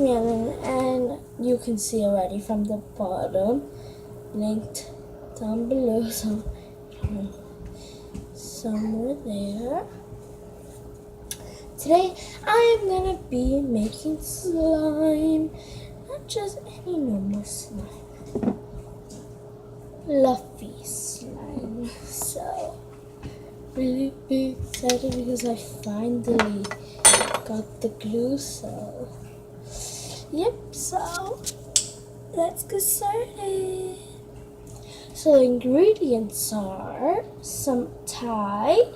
And you can see already from the bottom, linked down below, so somewhere there. Today I am gonna be making slime, not just any normal slime, fluffy slime. So really be excited because I finally got the glue. So yep, so let's get started. So the ingredients are some Tide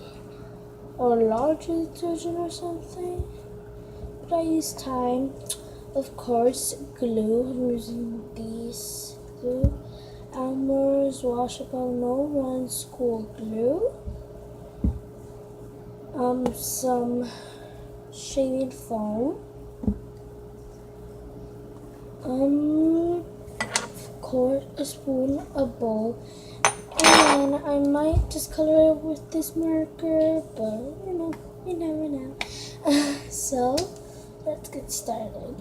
or laundry detergent or something, but I use Tide. Of course, glue. I'm using these glue. Elmer's washable no-run school glue. Some shaving foam. Of course, a spoon, a bowl, and I might just color it with this marker, but you never know. So let's get started.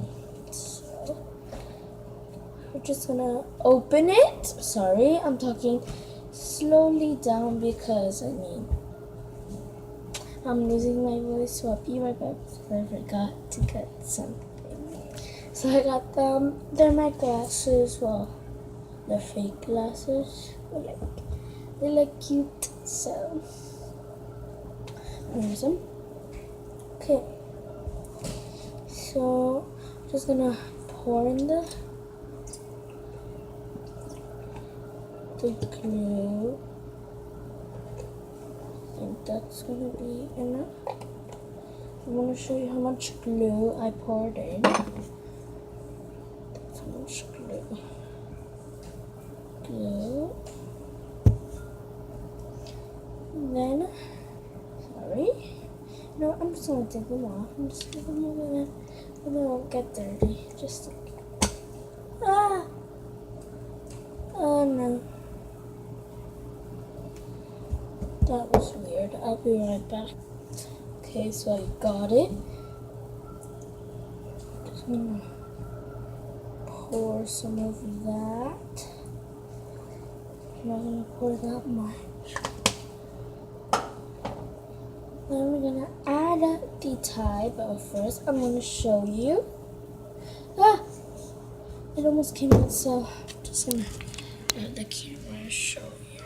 So we're just gonna open it. Sorry, I'm talking slowly down because I'm losing my voice, so I'll be right back because I forgot to cut something. So I got them. They're my glasses. Well, they're fake glasses. But they look cute. So use them. Okay. So just gonna pour in the glue. I think that's gonna be enough. I'm gonna show you how much glue I poured in. That's how much glue. And then, sorry. No, I'm just gonna take them off. I'm just gonna move them so they won't get dirty. Just oh no. That was weird. I'll be right back. Okay, so I got it. Just gonna pour some of that. I'm not gonna pour that much. Then we're gonna add the Tide, but first I'm gonna show you. It almost came out, so I'm just gonna add the camera and show you.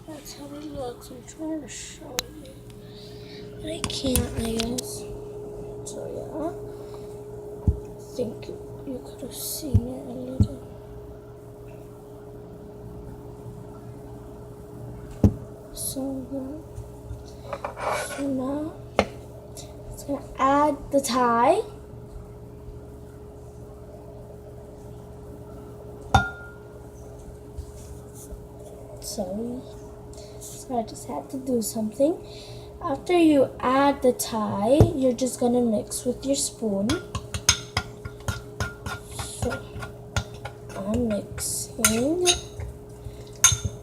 That's how it looks. I'm trying to show you, but I can't, I guess. So yeah, I think you could have seen it a little. So now it's gonna add the Tide. Sorry, so I just had to do something. After you add the Tide, you're just gonna mix with your spoon. So I'm mixing.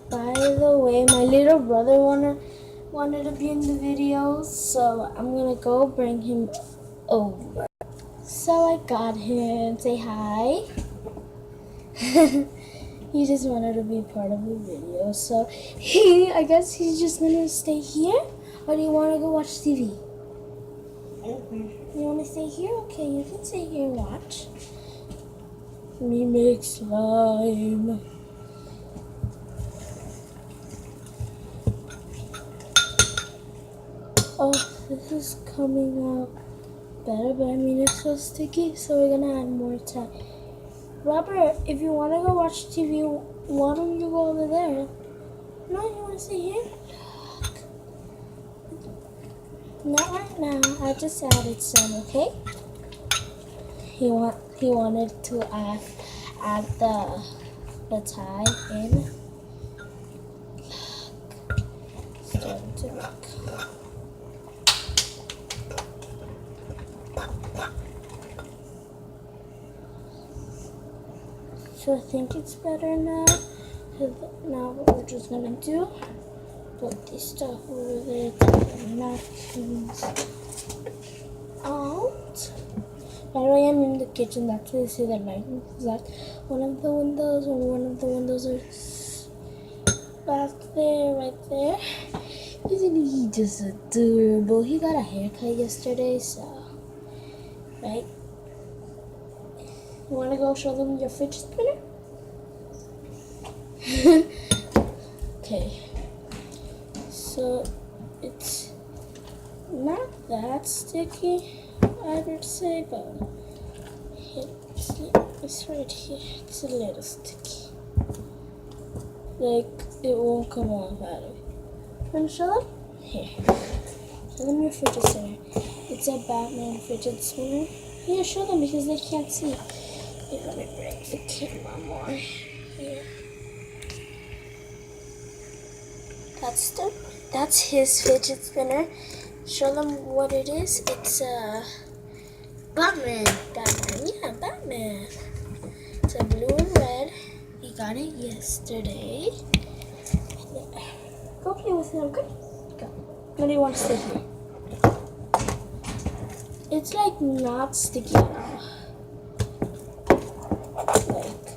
By the way, my little brother wanted to be in the video, so I'm gonna go bring him over. So I got him. Say hi. He just wanted to be part of the video, so I guess he's just gonna stay here. Or do you want to go watch TV? You want to stay here? Okay, you can stay here and watch me make slime. Oh, this is coming out better, but it's so sticky, so we're gonna add more Tide. Robert, if you want to go watch TV, why don't you go over there? No, you want to stay here? Not right now. I just added some, okay? He wanted to add the Tide in. Starting to look. So I think it's better now. Now what we're just gonna do, put this stuff over there, the napkins. kitchen. That's why you see the lighting. That's one of the windows, and one of the windows is back there, right there. Isn't he just adorable? He got a haircut yesterday, so right. You want to go show them your fidget spinner? Okay. So it's not that sticky, I would say, but it's right here. It's a little sticky. Like, it won't come off out of it. Want to show them? Here. Show them your fidget spinner. It's a Batman fidget spinner. Here, show them because they can't see. Here, let me bring the camera more. Here. That's his fidget spinner. Show them what it is. It's a Batman. Yeah, Batman. It's a blue and red. He got it yesterday. Go play with it, okay? Go. What do you want to sit here? It's like not sticky at all. Like,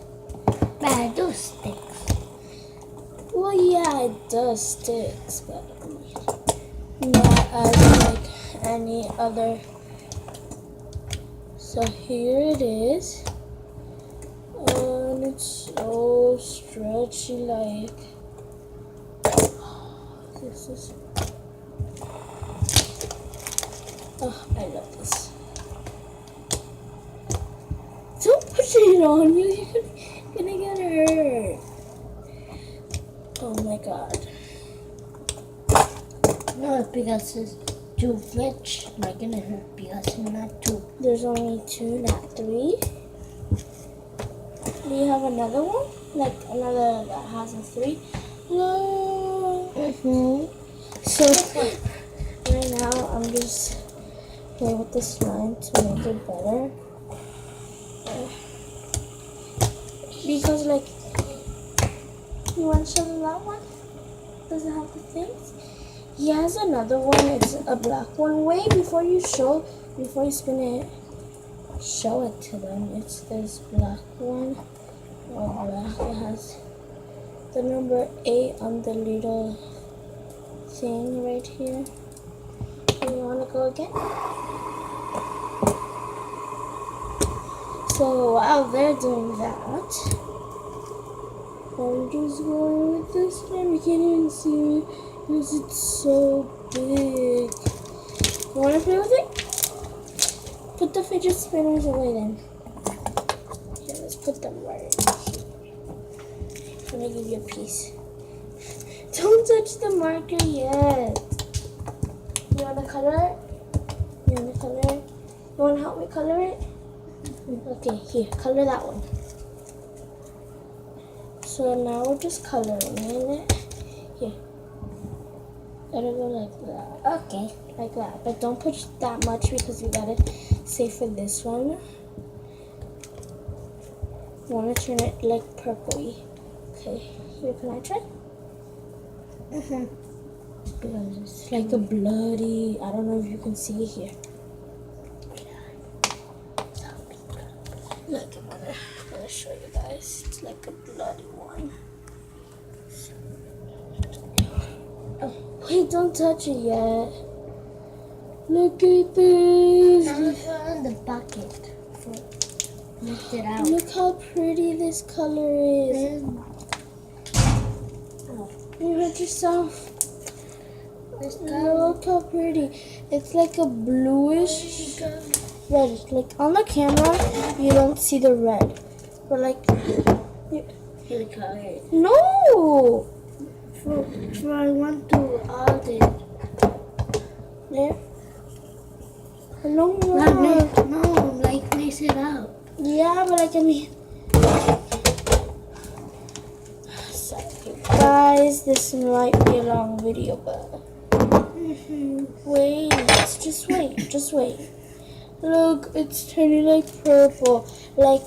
But it does stick. well, yeah, it does sticks, but not as like any other. So here it is. And it's so stretchy, like this is. Oh, I love this. Don't push it on you. You're gonna get hurt. Oh my god. No, it's because it's too rich. Not gonna hurt because it's not too. There's only 2, not 3. Do you have another one? Like another that has a 3? No. So right now I'm just playing with the slime to make it better. Because like, you want to show them that one? Does it have the things? He has another one. It's a black one. Wait, before you spin it, show it to them. It's this black one. Oh, black. It has the number 8 on the little thing right here. Do you want to go again? So while they're doing that, I'm just going with this one. You can't even see it because it's so big. You want to play with it? Put the fidget spinners away then. Here, let's put them right here. I'm going to give you a piece. Don't touch the marker yet. You want to color it? You want to color it? You want to help me color it? Okay, here, color that one. So now we're just coloring it. Here. Let it go like that. Okay. Like that. But don't put that much because we gotta save for this one. You wanna turn it like purpley. Okay. Here, can I try? Because it's Like a bloody, I don't know if you can see here. Look, I'm gonna show you guys. It's like a bloody one. Oh, wait, don't touch it yet. Look at this. now put it on the bucket. Lift it out. Look how pretty this color is. You hurt yourself. Look how pretty. It's like a bluish red. Like on the camera, you don't see the red. But like, no! For I want to add it. There. No Not more. no, like mix it out. Yeah, but like, I mean. Sorry, guys, this might be a long video, but. Wait, just wait. Look, it's turning like purple. Like,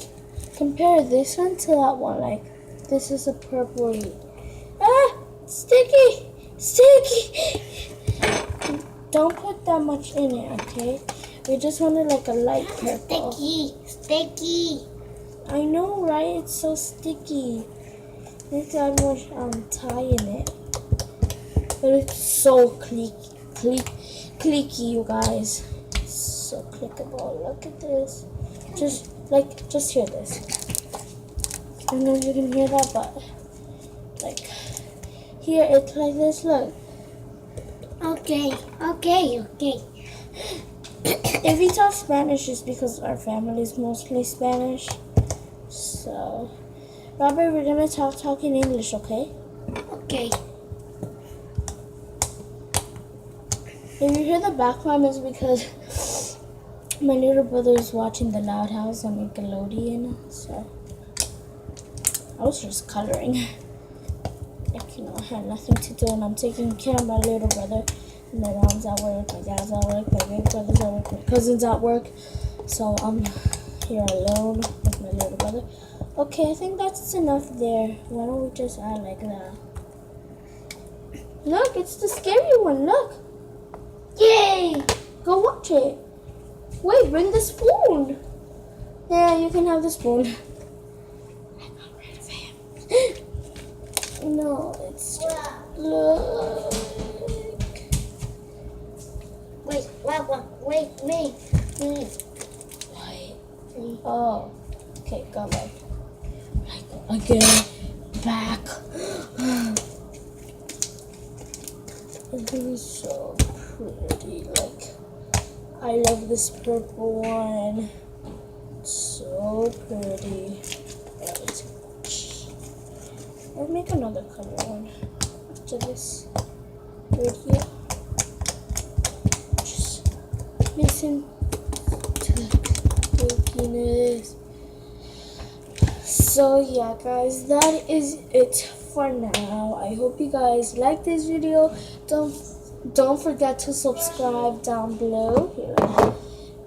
compare this one to that one. Like, this is a purple. Ah, sticky. Don't put that much in it, okay? We just wanted like a light purple. Sticky. I know, right? It's so sticky. Need to add more tie in it. But it's so clicky, you guys. It's so clickable. Look at this. Just hear this. I don't know if you can hear that, but like, here it's like this. Look. Okay. If we talk Spanish, it's because our family is mostly Spanish. So, Robert, we're gonna talk in English, okay? Okay. If you hear the background, it's because my little brother is watching The Loud House on Nickelodeon. So, I was just coloring. Like, you know, I had nothing to do, and I'm taking care of my little brother. My mom's at work, my dad's at work, my big brother's at work, my cousin's at work. So I'm here alone with my little brother. Okay, I think that's enough there. Why don't we just add like that? Look, it's the scary one, look. Yay! Go watch it. Wait, bring the spoon. Yeah, you can have the spoon. I'm not rid of him. No, it's just, look. Wait, me. Wait. Oh, okay, go back. Again, back. It is so pretty. Like, I love this purple one. It's so pretty. Right. I'll make another color one after this. Right here. Listen to the creakiness. So yeah, guys, that is it for now. I hope you guys like this video. Don't forget to subscribe down below. Here,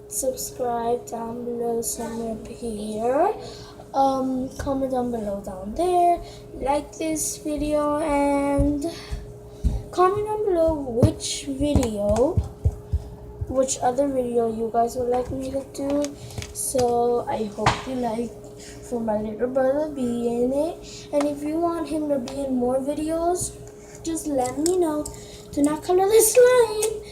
subscribe down below somewhere up here. Comment down below down there. Like this video and comment down below which other video you guys would like me to do. So I hope you like for my little brother be in it. And if you want him to be in more videos, just let me know. Do not color the slime.